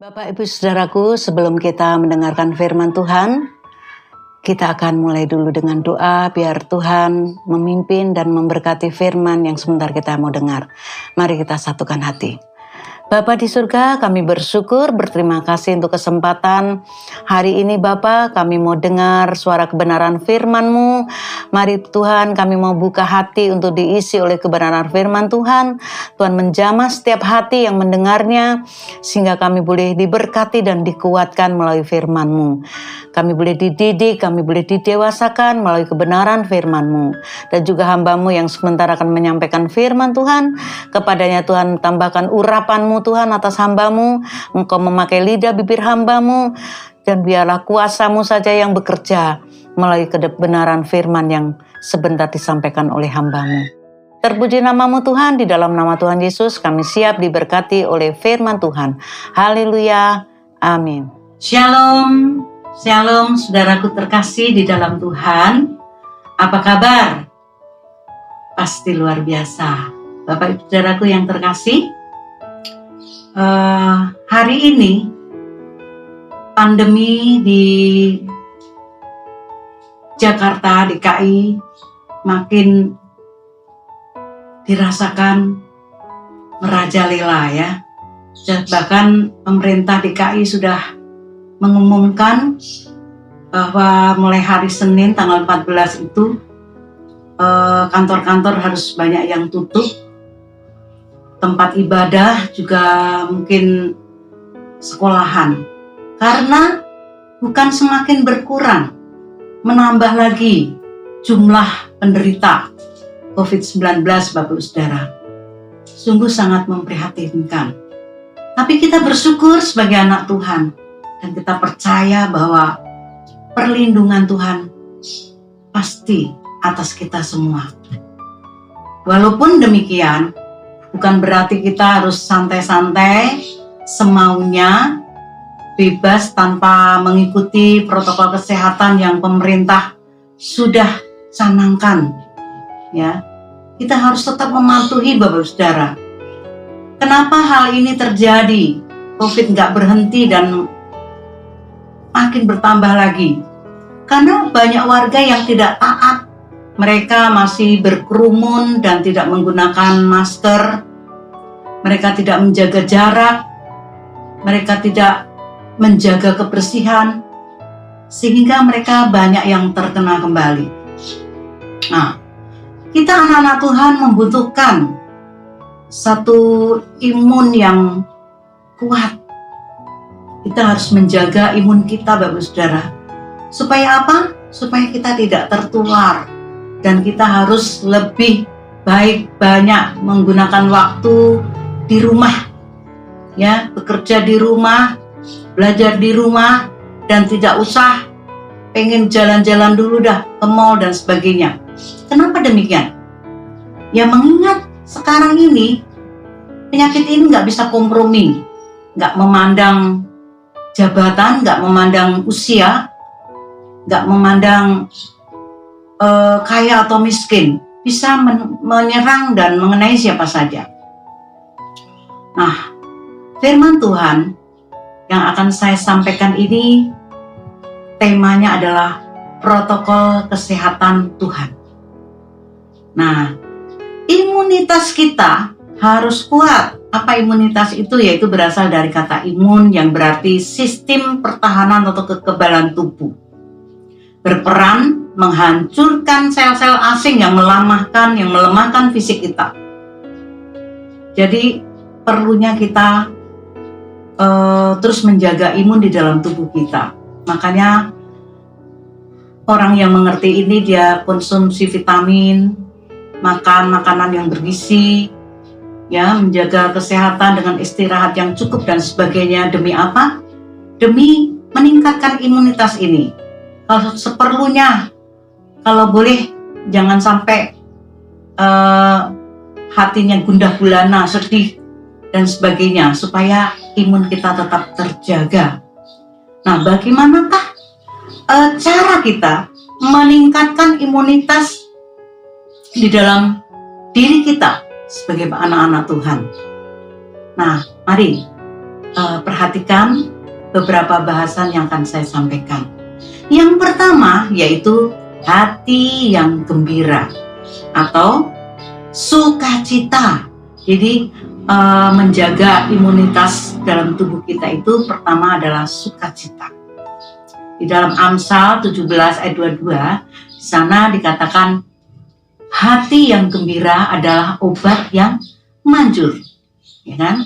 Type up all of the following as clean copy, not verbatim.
Bapak, Ibu, Saudaraku, sebelum kita mendengarkan firman Tuhan, kita akan mulai dulu dengan doa biar Tuhan memimpin dan memberkati firman yang sebentar kita mau dengar. Mari kita satukan hati. Bapa di surga, kami bersyukur, berterima kasih untuk kesempatan hari ini Bapa, kami mau dengar suara kebenaran firman-Mu. Mari Tuhan, kami mau buka hati untuk diisi oleh kebenaran firman Tuhan. Tuhan menjamah setiap hati yang mendengarnya, sehingga kami boleh diberkati dan dikuatkan melalui firman-Mu. Kami boleh dididik, kami boleh didewasakan melalui kebenaran firman-Mu. Dan juga hamba-Mu yang sebentar akan menyampaikan firman Tuhan, kepadanya Tuhan tambahkan urapan-Mu Tuhan atas hamba-Mu. Engkau memakai lidah bibir hamba-Mu, dan biarlah kuasa-Mu saja yang bekerja melalui kebenaran firman yang sebentar disampaikan oleh hamba-Mu. Terpuji nama-Mu Tuhan, di dalam nama Tuhan Yesus kami siap diberkati oleh firman Tuhan. Haleluya, amin. Shalom, shalom saudaraku terkasih di dalam Tuhan. Apa kabar? Pasti luar biasa. Bapak Ibu saudaraku yang terkasih, hari ini pandemi di Jakarta, DKI makin dirasakan merajalela ya. Bahkan pemerintah DKI sudah mengumumkan bahwa mulai hari Senin tanggal 14 itu kantor-kantor harus banyak yang tutup. Tempat ibadah juga mungkin sekolahan. Karena bukan semakin berkurang, menambah lagi jumlah penderita COVID-19 Bapak Ibu Saudara. Sungguh sangat memprihatinkan. Tapi kita bersyukur sebagai anak Tuhan. Dan kita percaya bahwa perlindungan Tuhan pasti atas kita semua. Walaupun demikian, bukan berarti kita harus santai-santai, semaunya, bebas tanpa mengikuti protokol kesehatan yang pemerintah sudah canangkan. Ya, kita harus tetap mematuhi Bapak Saudara. Kenapa hal ini terjadi? COVID nggak berhenti dan makin bertambah lagi. Karena banyak warga yang tidak taat. Mereka masih berkerumun dan tidak menggunakan masker. Mereka tidak menjaga jarak. Mereka tidak menjaga kebersihan. Sehingga mereka banyak yang terkena kembali. Nah, kita anak-anak Tuhan membutuhkan satu imun yang kuat. Kita harus menjaga imun kita, Bapak Saudara. Supaya apa? Supaya kita tidak tertular. Dan kita harus lebih baik banyak menggunakan waktu di rumah. Ya, bekerja di rumah, belajar di rumah, dan tidak usah pengen jalan-jalan dulu dah ke mall dan sebagainya. Kenapa demikian? Ya mengingat sekarang ini penyakit ini nggak bisa kompromi, nggak memandang jabatan, nggak memandang usia, nggak memandang kaya atau miskin, bisa menyerang dan mengenai siapa saja. Nah, firman Tuhan yang akan saya sampaikan ini temanya adalah protokol kesehatan Tuhan. Nah, imunitas kita harus kuat. Apa imunitas itu? Yaitu berasal dari kata imun yang berarti sistem pertahanan atau kekebalan tubuh. Berperan menghancurkan sel-sel asing yang melemahkan fisik kita. Jadi perlunya kita terus menjaga imun di dalam tubuh kita. Makanya orang yang mengerti ini dia konsumsi vitamin, makan makanan yang bergizi, ya, menjaga kesehatan dengan istirahat yang cukup dan sebagainya. Demi apa? Demi meningkatkan imunitas ini. Kalau seperlunya, kalau boleh jangan sampai hatinya gundah gulana, sedih dan sebagainya, supaya imun kita tetap terjaga. Nah, bagaimanakah cara kita meningkatkan imunitas di dalam diri kita sebagai anak-anak Tuhan? Nah, mari perhatikan beberapa bahasan yang akan saya sampaikan. Yang pertama yaitu hati yang gembira atau sukacita. Jadi menjaga imunitas dalam tubuh kita itu pertama adalah sukacita. Di dalam Amsal 17 ayat 22, di sana dikatakan hati yang gembira adalah obat yang manjur, ya kan?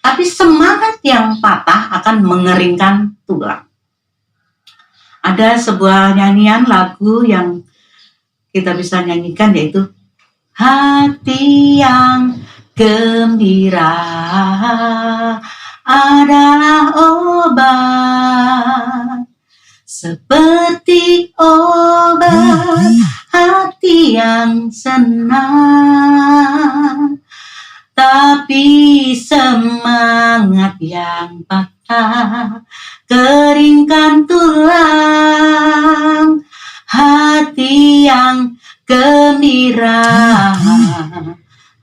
Tapi semangat yang patah akan mengeringkan tulang. Ada sebuah nyanyian lagu yang kita bisa nyanyikan yaitu hati yang gembira adalah obat, seperti obat hati yang senang. Tapi semangat yang patah keringkan tulang. Hati yang gembira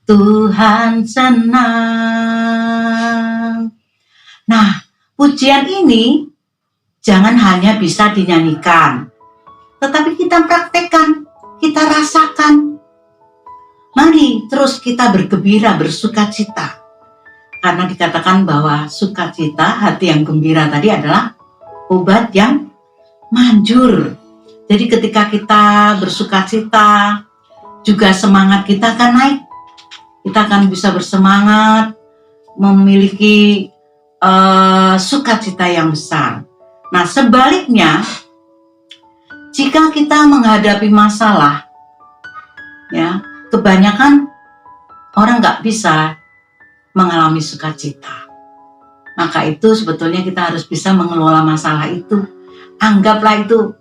Tuhan senang. Nah, pujian ini jangan hanya bisa dinyanyikan, tetapi kita praktekkan, kita rasakan. Mari terus kita bergembira, bersukacita. Karena dikatakan bahwa sukacita, hati yang gembira tadi adalah obat yang manjur. Jadi ketika kita bersukacita, juga semangat kita akan naik. Kita akan bisa bersemangat, memiliki sukacita yang besar. Nah, sebaliknya, jika kita menghadapi masalah, ya, kebanyakan orang nggak bisa mengalami sukacita. Maka itu sebetulnya kita harus bisa mengelola masalah itu. Anggaplah itu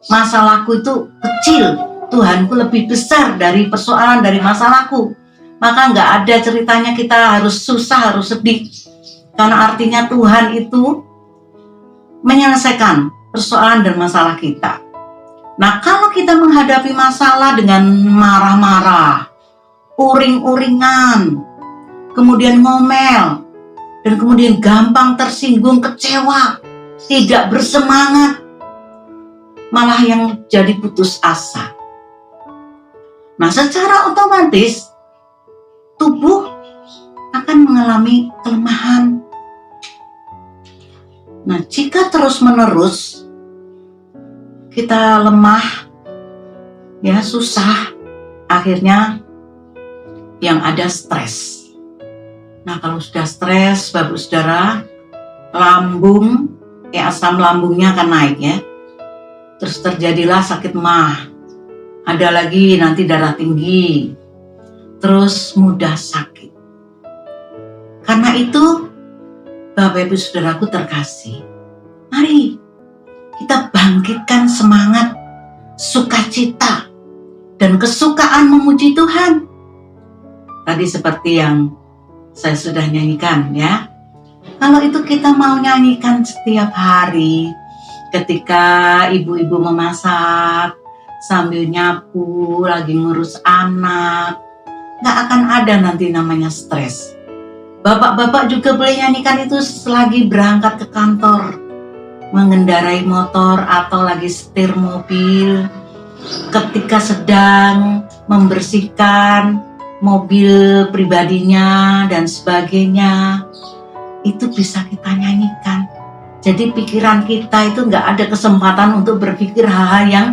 masalahku itu kecil, Tuhanku lebih besar dari persoalan, dari masalahku. Maka nggak ada ceritanya kita harus susah, harus sedih. Karena artinya Tuhan itu menyelesaikan persoalan dan masalah kita. Nah, kalau kita menghadapi masalah dengan marah-marah, uring-uringan, kemudian ngomel, dan kemudian gampang tersinggung, kecewa, tidak bersemangat, malah yang jadi putus asa. Nah, secara otomatis tubuh akan mengalami kelemahan. Nah, jika terus-menerus kita lemah, ya susah, akhirnya yang ada stres. Nah, kalau sudah stres, Bapak Saudara, lambung, asam lambungnya akan naik ya. Terus terjadilah sakit mah. Ada lagi nanti darah tinggi. Terus mudah sakit. Karena itu, Bapak Ibu Saudaraku terkasih, mari kita bangkitkan semangat, sukacita, dan kesukaan memuji Tuhan. Tadi seperti yang saya sudah nyanyikan ya. Kalau itu kita mau nyanyikan setiap hari, ketika ibu-ibu memasak, sambil nyapu, lagi ngurus anak, gak akan ada nanti namanya stres. Bapak-bapak juga boleh nyanyikan itu selagi berangkat ke kantor, mengendarai motor atau lagi setir mobil, ketika sedang membersihkan mobil pribadinya dan sebagainya, itu bisa kita nyanyikan. Jadi pikiran kita itu nggak ada kesempatan untuk berpikir hal-hal yang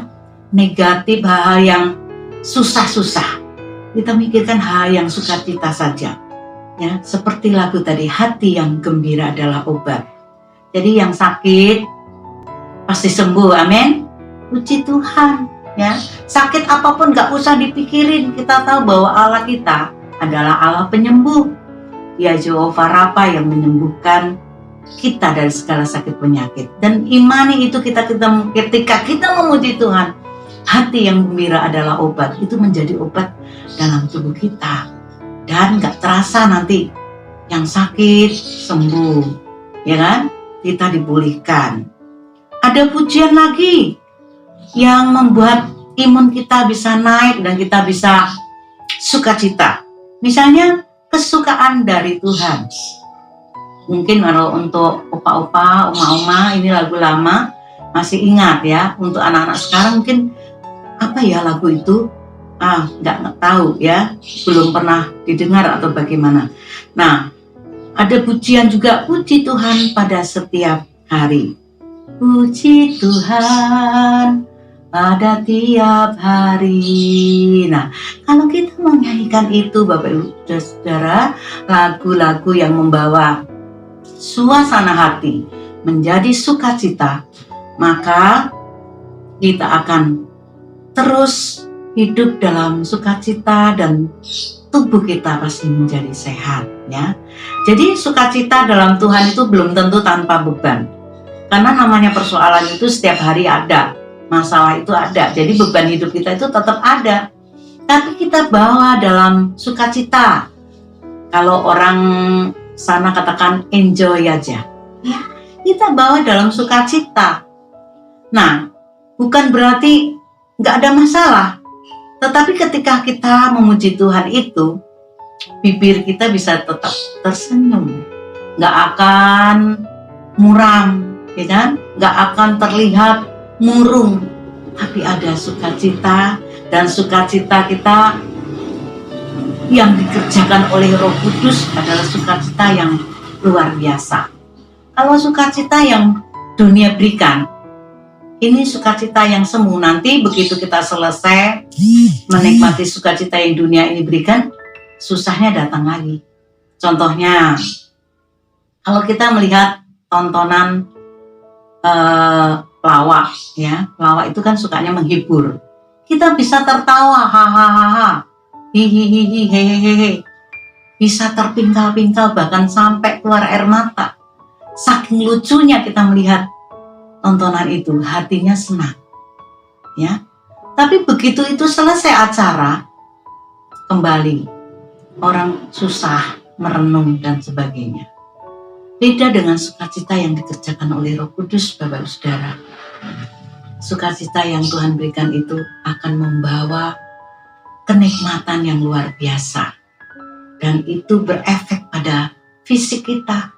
negatif, hal-hal yang susah-susah. Kita mikirkan hal yang sukacita saja. Ya, seperti lagu tadi, hati yang gembira adalah obat. Jadi yang sakit pasti sembuh, amin. Puji Tuhan, ya. Sakit apapun gak usah dipikirin. Kita tahu bahwa Allah kita adalah Allah penyembuh. Ya, Jehovah Rafa yang menyembuhkan kita dari segala sakit penyakit. Dan imani itu ketika kita memuji Tuhan, hati yang gembira adalah obat. Itu menjadi obat dalam tubuh kita. Dan gak terasa nanti yang sakit sembuh, ya kan? Kita dipulihkan. Ada pujian lagi yang membuat imun kita bisa naik dan kita bisa sukacita. Misalnya kesukaan dari Tuhan. Mungkin kalau untuk opa-opa, oma-oma ini lagu lama masih ingat ya. Untuk anak-anak sekarang mungkin apa ya lagu itu? Nggak tahu ya, belum pernah didengar atau bagaimana. Nah, ada pujian juga, puji Tuhan pada setiap hari. Puji Tuhan pada tiap hari. Nah, kalau kita menyanyikan itu Bapak Ibu Saudara, lagu-lagu yang membawa suasana hati menjadi sukacita, maka kita akan terus hidup dalam sukacita dan tubuh kita pasti menjadi sehat ya. Jadi sukacita dalam Tuhan itu belum tentu tanpa beban. Karena namanya persoalan itu setiap hari ada. Masalah itu ada, jadi beban hidup kita itu tetap ada. Tapi kita bawa dalam sukacita. Kalau orang sana katakan enjoy aja, ya, kita bawa dalam sukacita. Nah, bukan berarti nggak ada masalah. Tetapi ketika kita memuji Tuhan itu, bibir kita bisa tetap tersenyum, nggak akan muram, ya kan? Nggak akan terlihat murung, tapi ada sukacita, dan sukacita kita yang dikerjakan oleh Roh Kudus adalah sukacita yang luar biasa. Kalau sukacita yang dunia berikan, ini sukacita yang semu. Nanti begitu kita selesai menikmati sukacita yang dunia ini berikan, susahnya datang lagi. Contohnya, kalau kita melihat tontonan pelawak, ya, pelawak itu kan sukanya menghibur. Kita bisa tertawa, hahaha, hihihihi, hehehe, bisa terpingkal-pingkal bahkan sampai keluar air mata. Saking lucunya kita melihat tontonan itu, hatinya senang, ya. Tapi begitu itu selesai acara, kembali orang susah merenung dan sebagainya. Beda dengan sukacita yang dikerjakan oleh Roh Kudus, Bapak Saudara. Sukacita yang Tuhan berikan itu akan membawa kenikmatan yang luar biasa. Dan itu berefek pada fisik kita.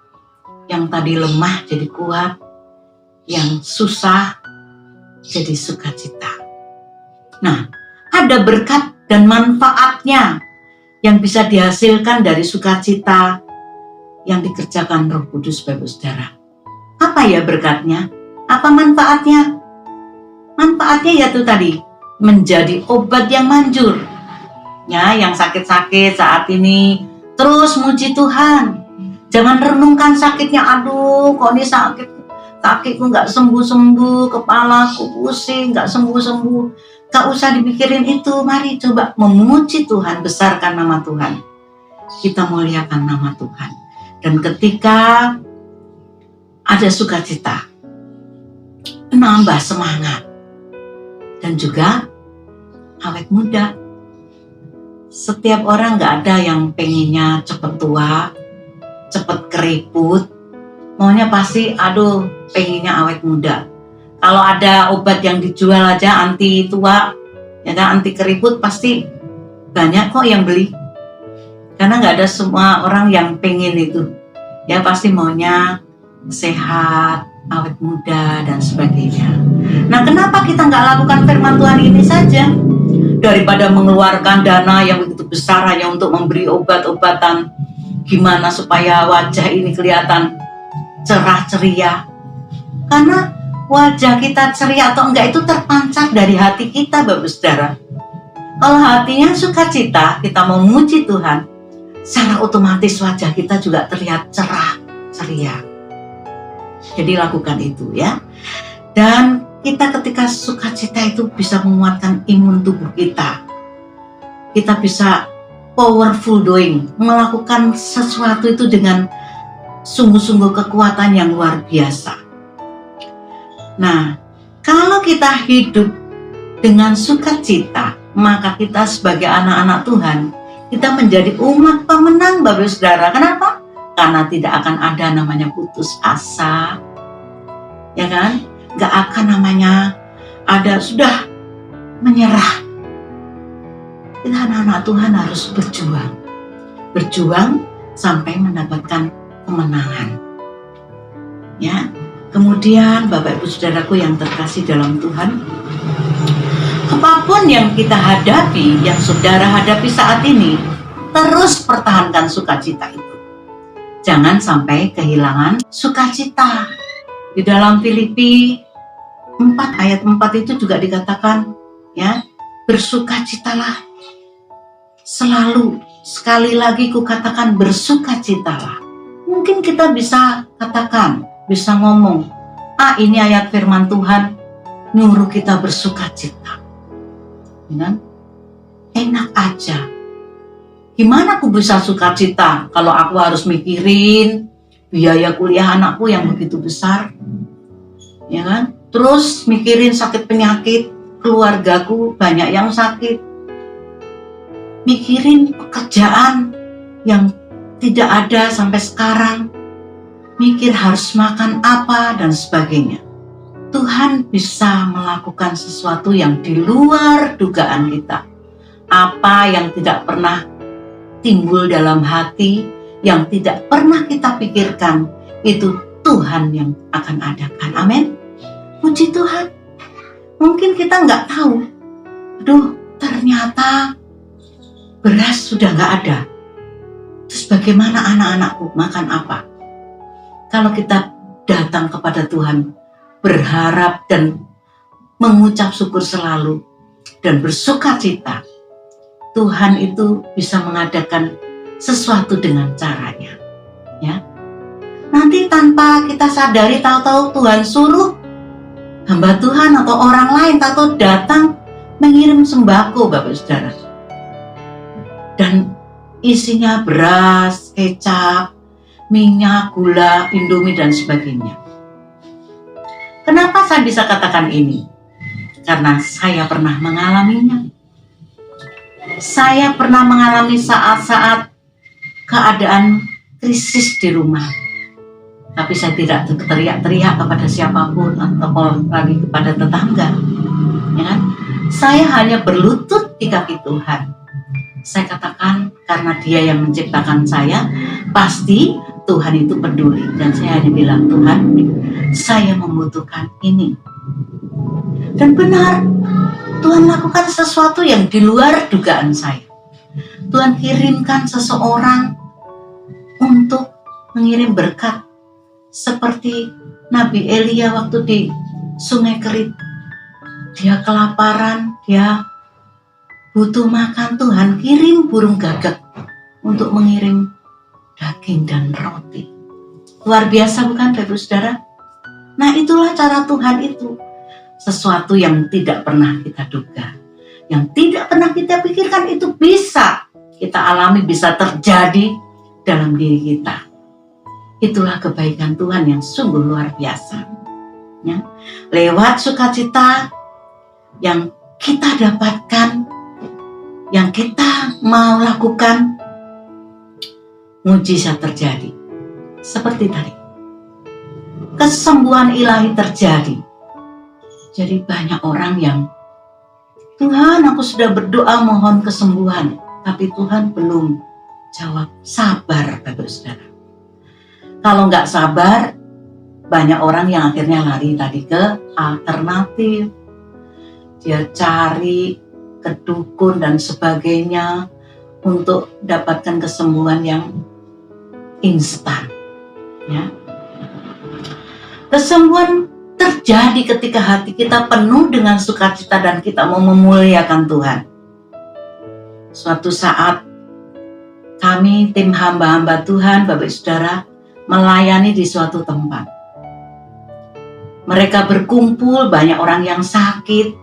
Yang tadi lemah jadi kuat, yang susah jadi sukacita. Nah, ada berkat dan manfaatnya yang bisa dihasilkan dari sukacita yang dikerjakan Roh Kudus, Bapak Saudara. Apa ya berkatnya? Apa manfaatnya? Manfaatnya yaitu tadi, menjadi obat yang manjur. Ya, yang sakit-sakit saat ini terus muji Tuhan. Jangan renungkan sakitnya, aduh kok ini sakit, kakiku nggak sembuh-sembuh, kepalaku pusing nggak sembuh-sembuh. Gak usah dipikirin itu, mari coba memuji Tuhan, besarkan nama Tuhan. Kita muliakan nama Tuhan. Dan ketika ada sukacita, menambah semangat. Dan juga awet muda. Setiap orang gak ada yang pengennya cepet tua, cepet keriput. Maunya pasti, pengennya awet muda. Kalau ada obat yang dijual aja anti tua, ya kan, anti keriput, pasti banyak kok yang beli. Karena nggak ada semua orang yang pengen itu, ya pasti maunya sehat, awet muda dan sebagainya. Nah, kenapa kita nggak lakukan firman Tuhan ini saja? Daripada mengeluarkan dana yang begitu besar hanya untuk memberi obat-obatan, gimana supaya wajah ini kelihatan cerah ceria? Karena wajah kita ceria atau enggak itu terpancar dari hati kita, Bapak Saudara. Kalau hatinya sukacita, kita memuji Tuhan, secara otomatis wajah kita juga terlihat cerah ceria. Jadi lakukan itu ya. Dan kita ketika sukacita itu bisa menguatkan imun tubuh kita. Kita bisa powerful doing, melakukan sesuatu itu dengan sungguh-sungguh kekuatan yang luar biasa. Nah, kalau kita hidup dengan sukacita, maka kita sebagai anak-anak Tuhan, kita menjadi umat pemenang, Bapak Saudara. Kenapa? Karena tidak akan ada namanya putus asa, ya kan? Gak akan namanya ada sudah menyerah. Kita anak-anak Tuhan harus berjuang sampai mendapatkan kemenangan. Ya. Kemudian Bapak Ibu Saudaraku yang terkasih dalam Tuhan, apapun yang kita hadapi, yang saudara hadapi saat ini, terus pertahankan sukacita itu. Jangan sampai kehilangan sukacita. Di dalam Filipi 4 ayat 4 itu juga dikatakan, ya, bersukacitalah. Selalu, sekali lagi kukatakan bersukacitalah. Mungkin kita bisa katakan, bisa ngomong, ini ayat firman Tuhan nyuruh kita bersukacita. Ya, enak aja. Gimana aku bisa sukacita kalau aku harus mikirin biaya kuliah anakku yang begitu besar, ya kan? Terus mikirin sakit penyakit keluargaku, banyak yang sakit. Mikirin pekerjaan yang tidak ada sampai sekarang. Mikir harus makan apa dan sebagainya. Tuhan bisa melakukan sesuatu yang di luar dugaan kita. Apa yang tidak pernah timbul dalam hati, yang tidak pernah kita pikirkan, itu Tuhan yang akan adakan. Amin. Puji Tuhan. Mungkin kita nggak tahu, ternyata beras sudah nggak ada. Terus bagaimana anak-anakku makan apa? Kalau kita datang kepada Tuhan, berharap dan mengucap syukur selalu, dan bersukacita, Tuhan itu bisa mengadakan sesuatu dengan caranya. Ya. Nanti tanpa kita sadari, tahu-tahu Tuhan suruh hamba Tuhan atau orang lain tahu datang mengirim sembako, Bapak Saudara. Dan isinya beras, kecap, minyak, gula, Indomie dan sebagainya. Kenapa saya bisa katakan ini? Karena saya pernah mengalaminya. Saya pernah mengalami saat-saat keadaan krisis di rumah. Tapi saya tidak teriak-teriak kepada siapapun atau lagi kepada tetangga. Ya kan? Saya hanya berlutut di kaki Tuhan. Saya katakan karena Dia yang menciptakan saya, pasti Tuhan itu peduli. Dan saya hanya bilang, Tuhan, saya membutuhkan ini. Dan benar, Tuhan lakukan sesuatu yang di luar dugaan saya. Tuhan kirimkan seseorang untuk mengirim berkat. Seperti Nabi Elia waktu di Sungai Kerit. Dia kelaparan, dia butuh makan, Tuhan kirim burung gagak untuk mengirim daging dan roti. Luar biasa bukan, Bapak Saudara? Nah, itulah cara Tuhan itu. Sesuatu yang tidak pernah kita duga, yang tidak pernah kita pikirkan, itu bisa kita alami, bisa terjadi dalam diri kita. Itulah kebaikan Tuhan yang sungguh luar biasa. Ya. Lewat sukacita yang kita dapatkan, yang kita mau lakukan, mujizat terjadi. Seperti tadi, kesembuhan ilahi terjadi. Jadi banyak orang yang, Tuhan, aku sudah berdoa mohon kesembuhan, tapi Tuhan belum jawab. Sabar, Bapak Saudara. Kalau nggak sabar, banyak orang yang akhirnya lari tadi ke alternatif. Dia cari ke dukun dan sebagainya untuk dapatkan kesembuhan yang instan. Ya. Kesembuhan terjadi ketika hati kita penuh dengan sukacita dan kita mau memuliakan Tuhan. Suatu saat kami tim hamba-hamba Tuhan, Bapak Saudara, melayani di suatu tempat. Mereka berkumpul, banyak orang yang sakit,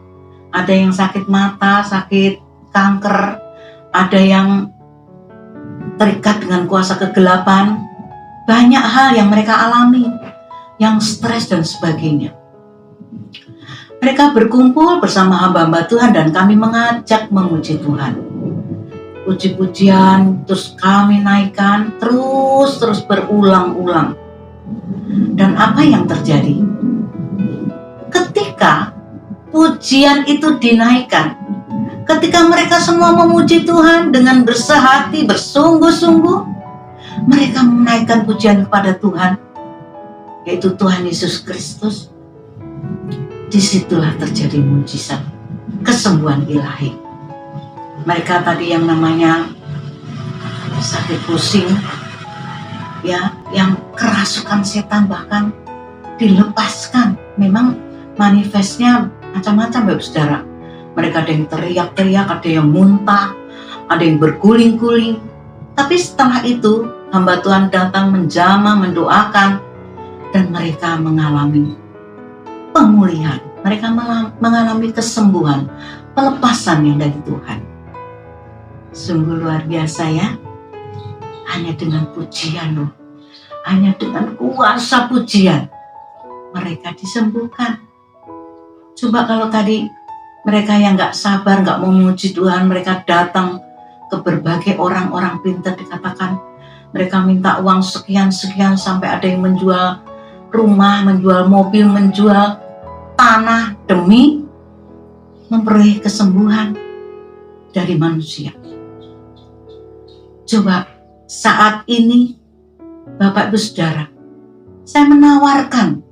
ada yang sakit mata, sakit kanker, ada yang terikat dengan kuasa kegelapan, banyak hal yang mereka alami, yang stres dan sebagainya. Mereka berkumpul bersama hamba-hamba Tuhan dan kami mengajak memuji Tuhan. Puji-pujian terus kami naikkan, terus berulang-ulang. Dan apa yang terjadi? Ketika pujian itu dinaikkan, ketika mereka semua memuji Tuhan dengan bersehati, bersungguh-sungguh, mereka menaikkan pujian kepada Tuhan, yaitu Tuhan Yesus Kristus. Disitulah terjadi mujizat, kesembuhan ilahi. Mereka tadi yang namanya sakit pusing, ya, yang kerasukan setan bahkan dilepaskan. Memang manifestnya macam-macam, Bapak Saudara. Mereka ada yang teriak-teriak, ada yang muntah, ada yang berguling-guling. Tapi setelah itu hamba Tuhan datang menjamah, mendoakan, dan mereka mengalami pemulihan. Mereka mengalami kesembuhan, pelepasan yang dari Tuhan. Sungguh luar biasa ya. Hanya dengan pujian loh, hanya dengan kuasa pujian mereka disembuhkan. Coba kalau tadi mereka yang gak sabar, gak mau memuji Tuhan, mereka datang ke berbagai orang-orang pintar, dikatakan mereka minta uang sekian-sekian, sampai ada yang menjual rumah, menjual mobil, menjual tanah demi memperoleh kesembuhan dari manusia. Coba saat ini Bapak Ibu Saudara, saya menawarkan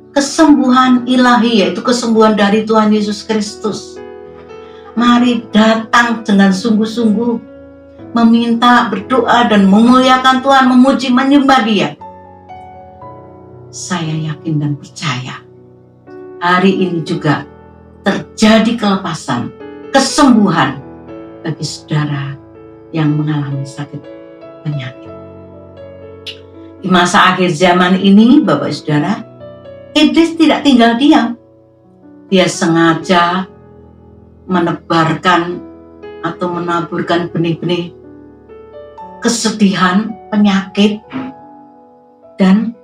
kesembuhan ilahi, yaitu kesembuhan dari Tuhan Yesus Kristus. Mari datang dengan sungguh-sungguh, meminta, berdoa, dan memuliakan Tuhan, memuji, menyembah Dia. Saya yakin dan percaya hari ini juga terjadi kelepasan, kesembuhan bagi saudara yang mengalami sakit penyakit. Di masa akhir zaman ini, Bapak Saudara, iblis tidak tinggal diam. Dia sengaja menebarkan atau menaburkan benih-benih kesedihan, penyakit, dan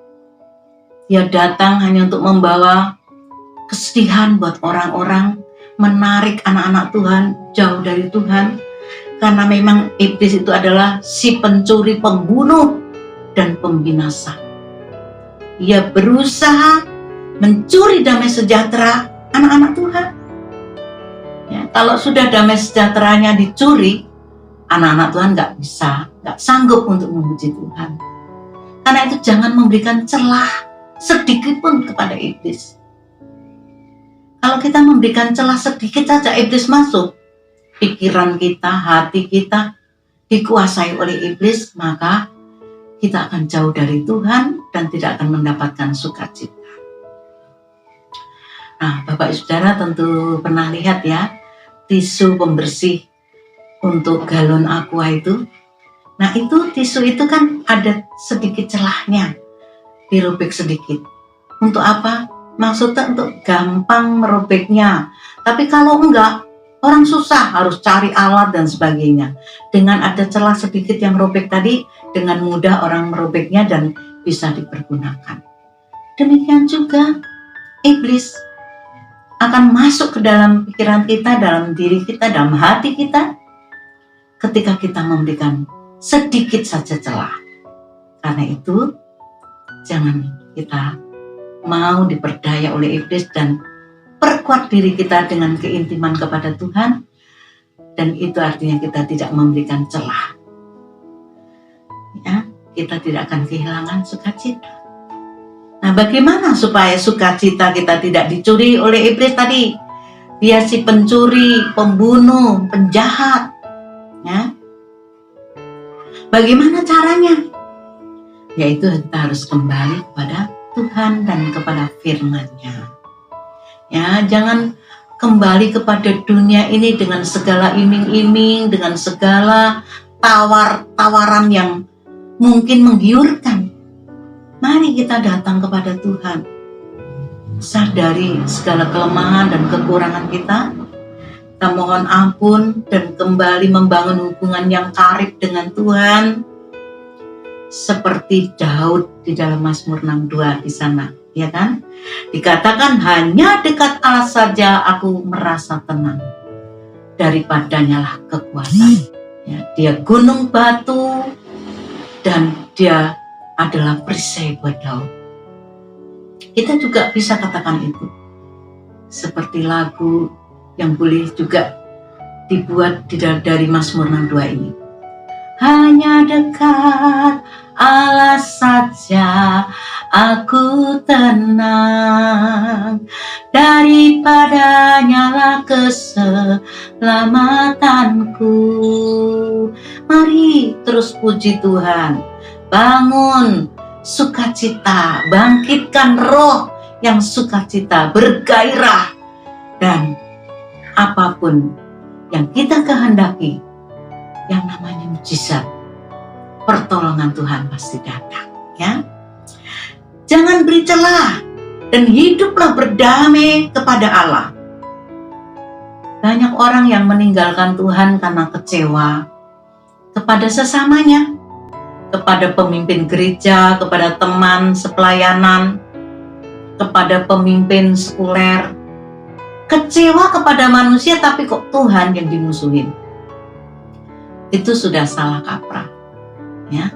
dia datang hanya untuk membawa kesedihan buat orang-orang, menarik anak-anak Tuhan jauh dari Tuhan. Karena memang iblis itu adalah si pencuri, pembunuh, dan pembinasa. Ia berusaha mencuri damai sejahtera anak-anak Tuhan. Ya, kalau sudah damai sejahteranya dicuri, anak-anak Tuhan gak sanggup untuk memuji Tuhan. Karena itu jangan memberikan celah sedikit pun kepada iblis. Kalau kita memberikan celah sedikit saja, iblis masuk. Pikiran kita, hati kita dikuasai oleh iblis, maka kita akan jauh dari Tuhan dan tidak akan mendapatkan sukacita. Nah, Bapak Saudara tentu pernah lihat ya, tisu pembersih untuk galon aqua itu. Nah, itu tisu itu kan ada sedikit celahnya, dirobek sedikit. Untuk apa? Maksudnya untuk gampang merobeknya. Tapi kalau enggak, orang susah, harus cari alat dan sebagainya. Dengan ada celah sedikit yang robek tadi, dengan mudah orang merobeknya dan bisa dipergunakan. Demikian juga iblis akan masuk ke dalam pikiran kita, dalam diri kita, dalam hati kita, ketika kita memberikan sedikit saja celah. Karena itu, jangan kita mau diperdaya oleh iblis, dan perkuat diri kita dengan keintiman kepada Tuhan, dan itu artinya kita tidak memberikan celah. Ya, kita tidak akan kehilangan sukacita. Nah, bagaimana supaya sukacita kita tidak dicuri oleh iblis tadi? Dia si pencuri, pembunuh, penjahat. Ya. Bagaimana caranya? Yaitu kita harus kembali kepada Tuhan dan kepada firman-Nya. Ya, jangan kembali kepada dunia ini dengan segala iming-iming, dengan segala tawar-tawaran yang mungkin menggiurkan. Mari kita datang kepada Tuhan, sadari segala kelemahan dan kekurangan kita. Kita mohon ampun dan kembali membangun hubungan yang karib dengan Tuhan, seperti Daud di dalam Mazmur 62 di sana, ya kan? Dikatakan hanya dekat Allah saja aku merasa tenang, daripadanya lah kekuatan. Ya, dia gunung batu dan dia adalah perisai buat Daud. Kita juga bisa katakan itu, seperti lagu yang boleh juga dibuat dari Mazmur 62 ini. Hanya dekat Allah saja aku tenang, daripada nyala keselamatanku. Mari terus puji Tuhan, bangun sukacita, bangkitkan roh yang sukacita, bergairah, dan apapun yang kita kehendaki, yang namanya mujizat, pertolongan Tuhan pasti datang, ya. Jangan beri celah dan hiduplah berdamai kepada Allah. Banyak orang yang meninggalkan Tuhan karena kecewa kepada sesamanya, kepada pemimpin gereja, kepada teman sepelayanan, kepada pemimpin sekuler. Kecewa kepada manusia, tapi kok Tuhan yang dimusuhin. Itu sudah salah kaprah, ya.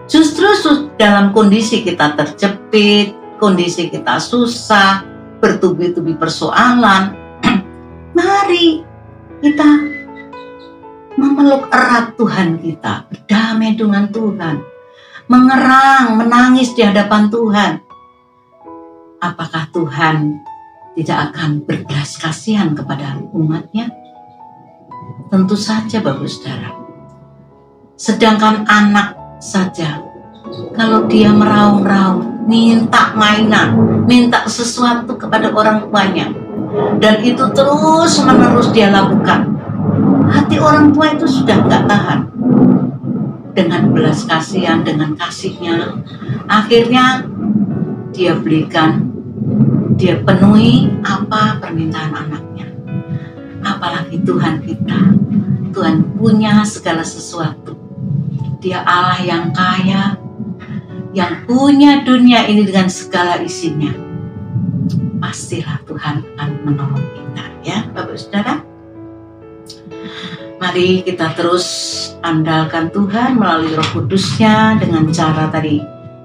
Justru dalam kondisi kita terjepit, kondisi kita susah, bertubi-tubi persoalan, mari kita memeluk erat Tuhan kita, berdamai dengan Tuhan, mengerang, menangis di hadapan Tuhan. Apakah Tuhan tidak akan berbelas kasihan kepada umatnya? Tentu saja, Bapak Saudara. Sedangkan anak saja, kalau dia meraung-raung, minta mainan, minta sesuatu kepada orang tuanya, dan itu terus menerus dia lakukan, hati orang tua itu sudah nggak tahan. Dengan belas kasihan, dengan kasihnya, akhirnya dia belikan, dia penuhi apa permintaan anaknya. Apalagi Tuhan kita, Tuhan punya segala sesuatu. Dia Allah yang kaya, yang punya dunia ini dengan segala isinya. Pastilah Tuhan akan menolong kita, ya Bapak Saudara. Mari kita terus andalkan Tuhan melalui Roh Kudus-Nya dengan cara tadi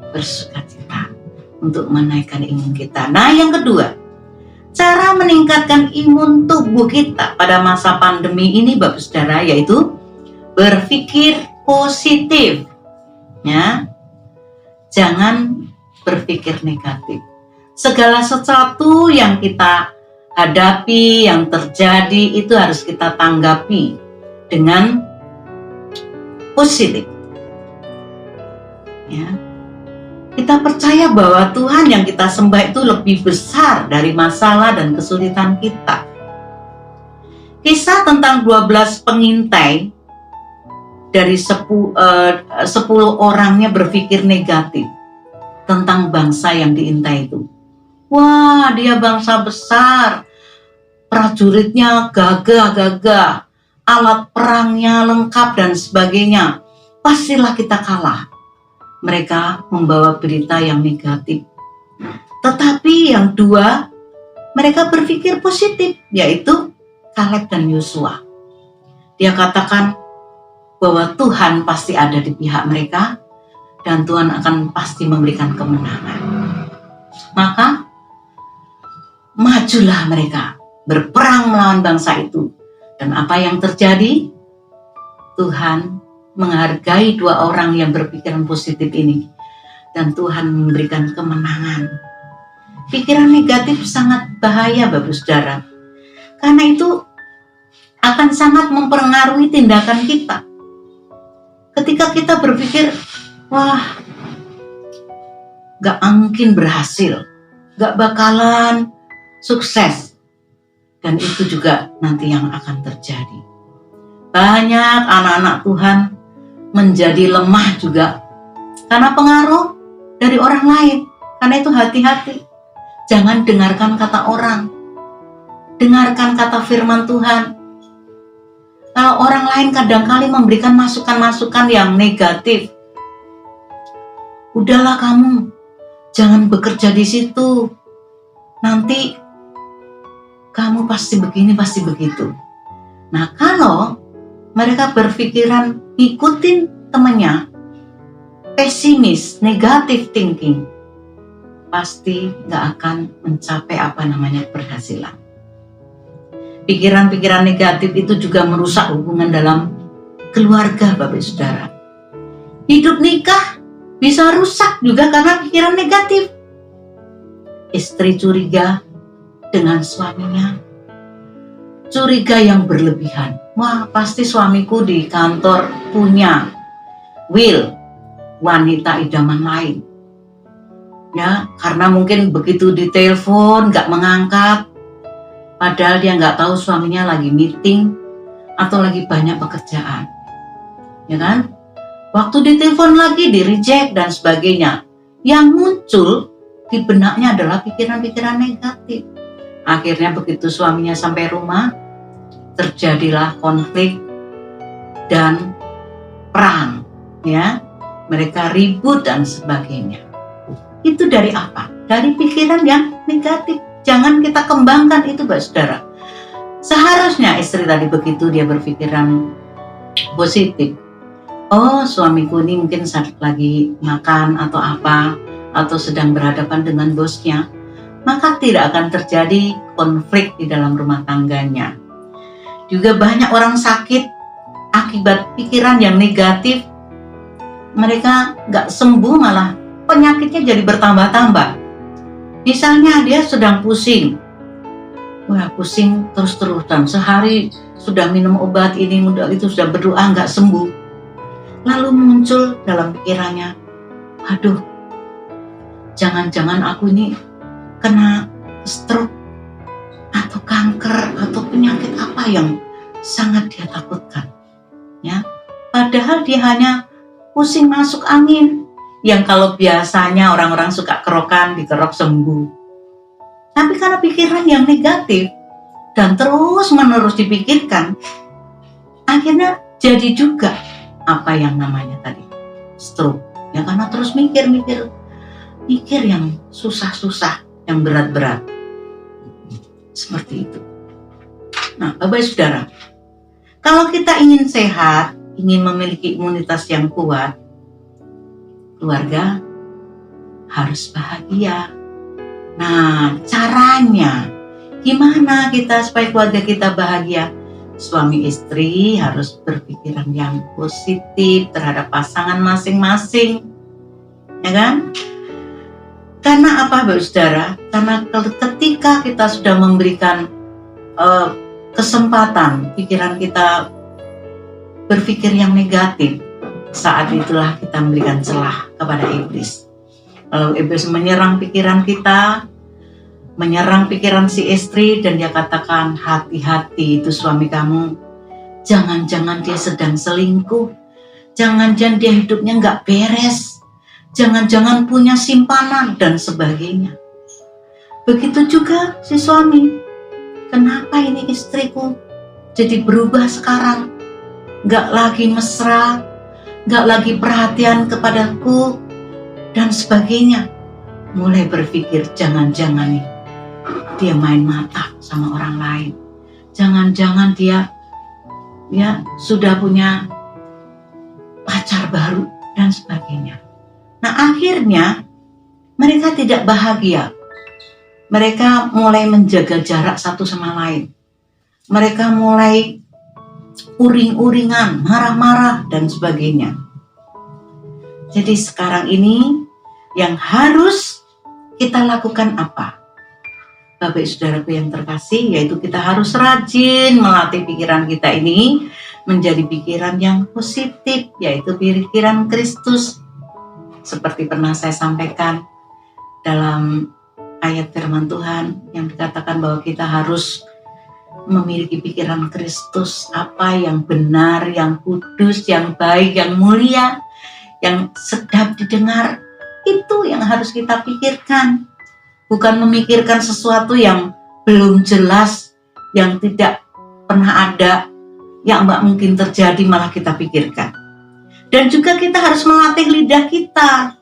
bersukacita untuk menaikkan imun kita. Nah, yang kedua, cara meningkatkan imun tubuh kita pada masa pandemi ini, Bapak Saudara, yaitu berpikir positif, ya. Jangan berpikir negatif. Segala sesuatu yang kita hadapi, yang terjadi, itu harus kita tanggapi dengan positif, ya. Kita percaya bahwa Tuhan yang kita sembah itu lebih besar dari masalah dan kesulitan kita. Kisah tentang 12 pengintai dari 10 orangnya berpikir negatif tentang bangsa yang diintai itu. Wah, dia bangsa besar, prajuritnya gagah-gagah, alat perangnya lengkap dan sebagainya. Pastilah kita kalah. Mereka membawa berita yang negatif. Tetapi yang dua, mereka berpikir positif, yaitu Kaleb dan Yosua. Dia katakan bahwa Tuhan pasti ada di pihak mereka dan Tuhan akan pasti memberikan kemenangan. Maka majulah mereka berperang melawan bangsa itu. Dan apa yang terjadi? Tuhan menghargai dua orang yang berpikiran positif ini dan Tuhan memberikan kemenangan. Pikiran negatif sangat bahaya, Bapak Saudara. Karena itu akan sangat mempengaruhi tindakan kita. Ketika kita berpikir, wah, gak mungkin berhasil, gak bakalan sukses. Dan itu juga nanti yang akan terjadi. Banyak anak-anak Tuhan menjadi lemah juga karena pengaruh dari orang lain. Karena itu hati-hati. Jangan dengarkan kata orang. Dengarkan kata firman Tuhan. Kalau orang lain kadang-kali memberikan masukan-masukan yang negatif, udahlah kamu, jangan bekerja di situ. Nanti kamu pasti begini, pasti begitu. Nah, kalau mereka berpikiran ikutin temannya, pesimis, negative thinking, pasti gak akan mencapai keberhasilan. Pikiran-pikiran negatif itu juga merusak hubungan dalam keluarga, Bapak Saudara. Hidup nikah bisa rusak juga karena pikiran negatif. Istri curiga dengan suaminya, curiga yang berlebihan. Wah, pasti suamiku di kantor punya Will, wanita idaman lain. Ya, karena mungkin begitu ditelepon gak mengangkat, padahal dia gak tahu suaminya lagi meeting atau lagi banyak pekerjaan. Ya kan? Waktu ditelepon lagi di reject dan sebagainya. Yang muncul di benaknya adalah pikiran-pikiran negatif. Akhirnya begitu suaminya sampai rumah, terjadilah konflik dan perang, ya. Mereka ribut dan sebagainya. Itu dari apa? Dari pikiran yang negatif. Jangan kita kembangkan itu, Mbak Saudara. Seharusnya istri tadi begitu dia berpikiran positif. Oh, suamiku ini mungkin saat lagi makan atau apa, atau sedang berhadapan dengan bosnya, maka tidak akan terjadi konflik di dalam rumah tangganya. Juga banyak orang sakit akibat pikiran yang negatif. Mereka gak sembuh, malah penyakitnya jadi bertambah-tambah. Misalnya dia sedang pusing, pusing terus-terusan, sehari sudah minum obat ini, itu sudah berdoa gak sembuh. Lalu muncul dalam pikirannya, aduh, jangan-jangan aku ini kena stroke atau kanker atau penyakit apa yang sangat dia takutkan. Ya, padahal dia hanya pusing masuk angin, yang kalau biasanya orang-orang suka kerokan, dikerok sembuh. Tapi karena pikiran yang negatif dan terus-menerus dipikirkan, akhirnya jadi juga apa yang namanya tadi stroke, ya, karena terus mikir yang susah-susah, yang berat-berat, seperti itu. Nah, Bapak Saudara, kalau kita ingin sehat, ingin memiliki imunitas yang kuat, keluarga harus bahagia. Nah, caranya gimana kita supaya keluarga kita bahagia? Suami istri harus berpikiran yang positif terhadap pasangan masing-masing, ya kan? Karena apa, Bapak Saudara? Karena ketika kita sudah memberikan kesempatan pikiran kita berpikir yang negatif, saat itulah kita memberikan celah kepada iblis. Lalu iblis menyerang pikiran kita, menyerang pikiran si istri, dan dia katakan, hati-hati itu suami kamu, jangan-jangan dia sedang selingkuh, jangan-jangan dia hidupnya gak beres, jangan-jangan punya simpanan, dan sebagainya. Begitu juga si suami, kenapa ini istriku jadi berubah sekarang, gak lagi mesra, gak lagi perhatian kepadaku, dan sebagainya. Mulai berpikir, jangan-jangan nih dia main mata sama orang lain, jangan-jangan dia sudah punya pacar baru dan sebagainya. Nah, akhirnya mereka tidak bahagia. Mereka mulai menjaga jarak satu sama lain. Mereka mulai uring-uringan, marah-marah dan sebagainya. Jadi sekarang ini yang harus kita lakukan apa? Bapak Saudaraku yang terkasih, yaitu kita harus rajin melatih pikiran kita ini menjadi pikiran yang positif, yaitu pikiran Kristus. Seperti pernah saya sampaikan dalam ayat firman Tuhan yang dikatakan bahwa kita harus memiliki pikiran Kristus, apa yang benar, yang kudus, yang baik, yang mulia, yang sedap didengar, itu yang harus kita pikirkan. Bukan memikirkan sesuatu yang belum jelas, yang tidak pernah ada, yang nggak mungkin terjadi malah kita pikirkan. Dan juga kita harus melatih lidah kita.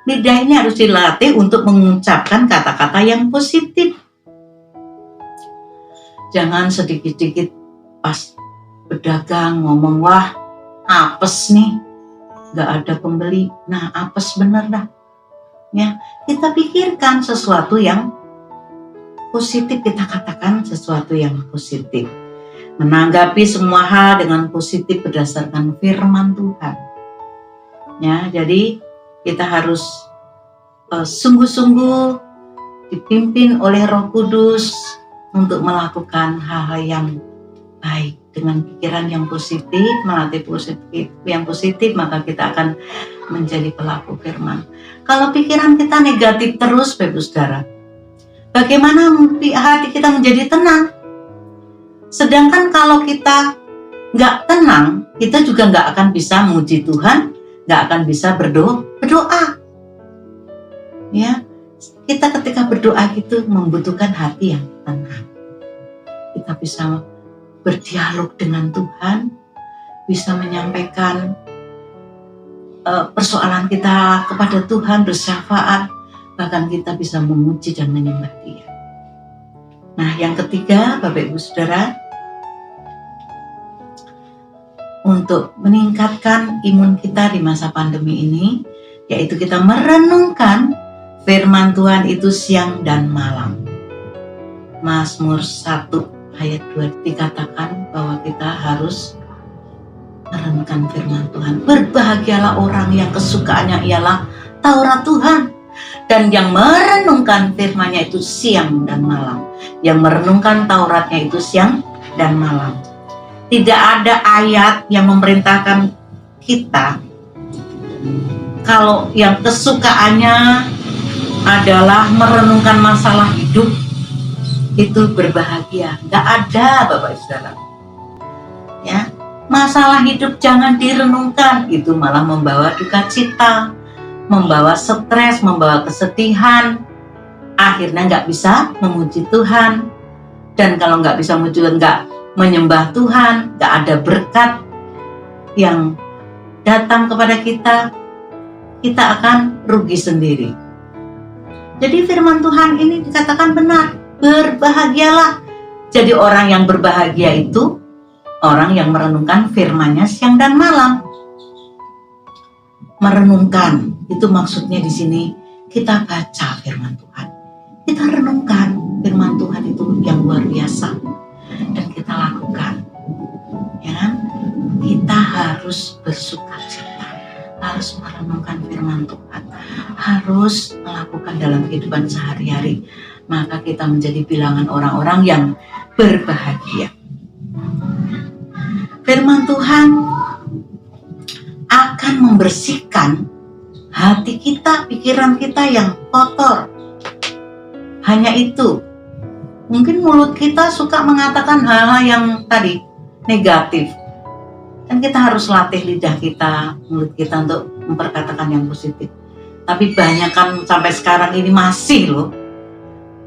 Lidah ini harus dilatih untuk mengucapkan kata-kata yang positif. Jangan sedikit-sedikit pas berdagang ngomong, wah apes nih, nggak ada pembeli. Nah, apes bener dah. Ya, kita pikirkan sesuatu yang positif, kita katakan sesuatu yang positif. Menanggapi semua hal dengan positif berdasarkan firman Tuhan. Ya, jadi kita harus sungguh-sungguh dipimpin oleh Roh Kudus untuk melakukan hal-hal yang baik dengan pikiran yang positif, melatih positif yang positif, maka kita akan menjadi pelaku firman. Kalau pikiran kita negatif terus, Bapak Saudara, bagaimana hati kita menjadi tenang? Sedangkan kalau kita nggak tenang, kita juga nggak akan bisa memuji Tuhan, nggak akan bisa berdoa. Ya, kita ketika berdoa itu membutuhkan hati yang tenang. Kita bisa berdialog dengan Tuhan, bisa menyampaikan persoalan kita kepada Tuhan, bersyafaat, bahkan kita bisa memuji dan menyembah Dia. Nah, yang ketiga, Bapak Ibu Saudara, untuk meningkatkan imun kita di masa pandemi ini, yaitu kita merenungkan firman Tuhan itu siang dan malam. Mazmur 1 ayat 2 dikatakan bahwa kita harus merenungkan firman Tuhan. Berbahagialah orang yang kesukaannya ialah Taurat Tuhan, dan yang merenungkan firman-Nya itu siang dan malam. Yang merenungkan Tauratnya itu siang dan malam. Tidak ada ayat yang memerintahkan kita kalau yang kesukaannya adalah merenungkan masalah hidup itu berbahagia. Nggak ada, Bapak Saudara. Ya, masalah hidup jangan direnungkan, itu malah membawa duka cita, membawa stres, membawa kesedihan. Akhirnya nggak bisa memuji Tuhan. Dan kalau nggak bisa memuji Tuhan, nggak menyembah Tuhan, nggak ada berkat yang datang kepada kita, kita akan rugi sendiri. Jadi firman Tuhan ini dikatakan benar, berbahagialah. Jadi orang yang berbahagia itu orang yang merenungkan firman-Nya siang dan malam. Merenungkan itu maksudnya di sini kita baca firman Tuhan, kita renungkan firman Tuhan itu yang luar biasa, dan kita lakukan. Ya, kita harus bersukacita, harus merenungkan firman Tuhan, harus melakukan dalam kehidupan sehari-hari. Maka kita menjadi bilangan orang-orang yang berbahagia. Firman Tuhan akan membersihkan hati kita, pikiran kita yang kotor. Hanya itu. Mungkin mulut kita suka mengatakan hal-hal yang tadi negatif. Dan kita harus latih lidah kita, mulut kita untuk memperkatakan yang positif. Tapi banyak kan sampai sekarang ini masih loh.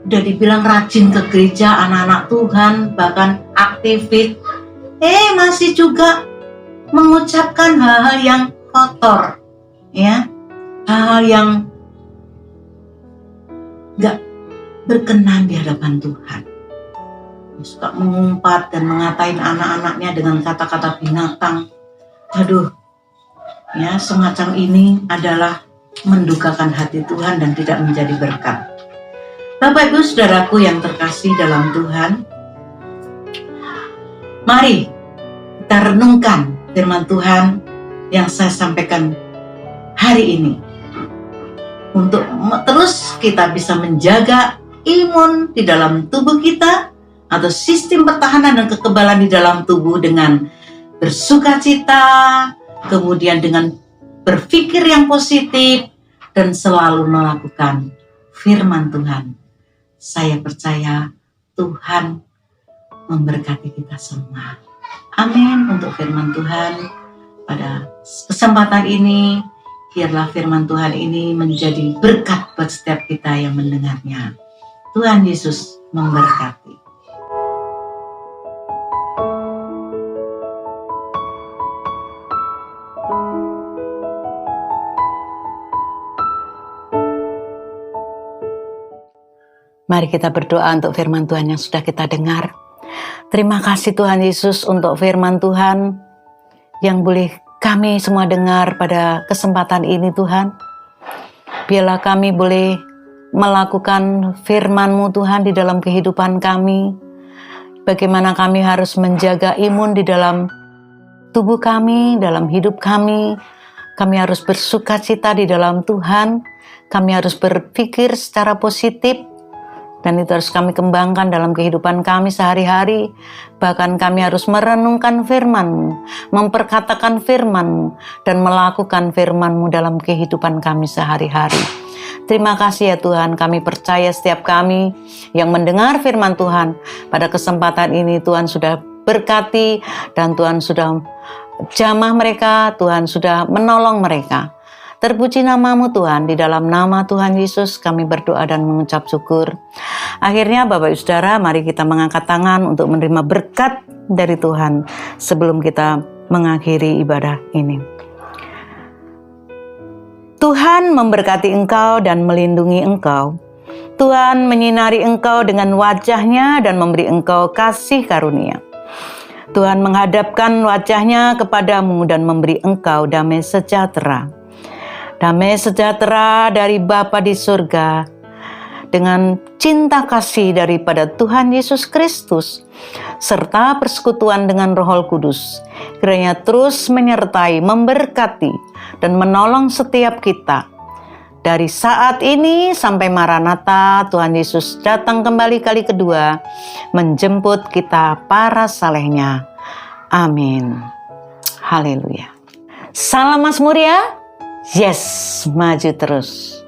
Udah dibilang rajin ke gereja, anak-anak Tuhan, bahkan aktivis. Masih juga mengucapkan hal-hal yang kotor. Ya, hal-hal yang gak berkenan di hadapan Tuhan. Suka mengumpat dan mengatain anak-anaknya dengan kata-kata binatang. Aduh, ya semacam ini adalah mendukakan hati Tuhan dan tidak menjadi berkat. Bapak Ibu Saudaraku yang terkasih dalam Tuhan, mari kita renungkan firman Tuhan yang saya sampaikan hari ini. Untuk terus kita bisa menjaga imun di dalam tubuh kita, atau sistem pertahanan dan kekebalan di dalam tubuh dengan bersukacita, kemudian dengan berpikir yang positif, dan selalu melakukan firman Tuhan. Saya percaya Tuhan memberkati kita semua. Amin. Untuk firman Tuhan pada kesempatan ini, biarlah firman Tuhan ini menjadi berkat buat setiap kita yang mendengarnya. Tuhan Yesus memberkati. Mari kita berdoa untuk firman Tuhan yang sudah kita dengar. Terima kasih Tuhan Yesus untuk firman Tuhan yang boleh kami semua dengar pada kesempatan ini Tuhan. Biarlah kami boleh melakukan firman-Mu Tuhan di dalam kehidupan kami. Bagaimana kami harus menjaga imun di dalam tubuh kami, dalam hidup kami. Kami harus bersukacita di dalam Tuhan. Kami harus berpikir secara positif. Dan itu harus kami kembangkan dalam kehidupan kami sehari-hari. Bahkan kami harus merenungkan firman-Mu, memperkatakan firman-Mu, dan melakukan firman-Mu dalam kehidupan kami sehari-hari. Terima kasih ya Tuhan, kami percaya setiap kami yang mendengar firman Tuhan. Pada kesempatan ini Tuhan sudah berkati dan Tuhan sudah jamah mereka, Tuhan sudah menolong mereka. Terpuji nama-Mu Tuhan, di dalam nama Tuhan Yesus kami berdoa dan mengucap syukur. Akhirnya Bapak Ibu Saudara, mari kita mengangkat tangan untuk menerima berkat dari Tuhan sebelum kita mengakhiri ibadah ini. Tuhan memberkati engkau dan melindungi engkau. Tuhan menyinari engkau dengan wajah-Nya dan memberi engkau kasih karunia. Tuhan menghadapkan wajah-Nya kepadamu dan memberi engkau damai sejahtera. Damai sejahtera dari Bapa di surga, dengan cinta kasih daripada Tuhan Yesus Kristus, serta persekutuan dengan Roh Kudus, kiranya terus menyertai, memberkati, dan menolong setiap kita. Dari saat ini sampai Maranatha, Tuhan Yesus datang kembali kali kedua, menjemput kita para salehnya. Amin. Haleluya. Salam Mazmur ya. Yes, maju terus.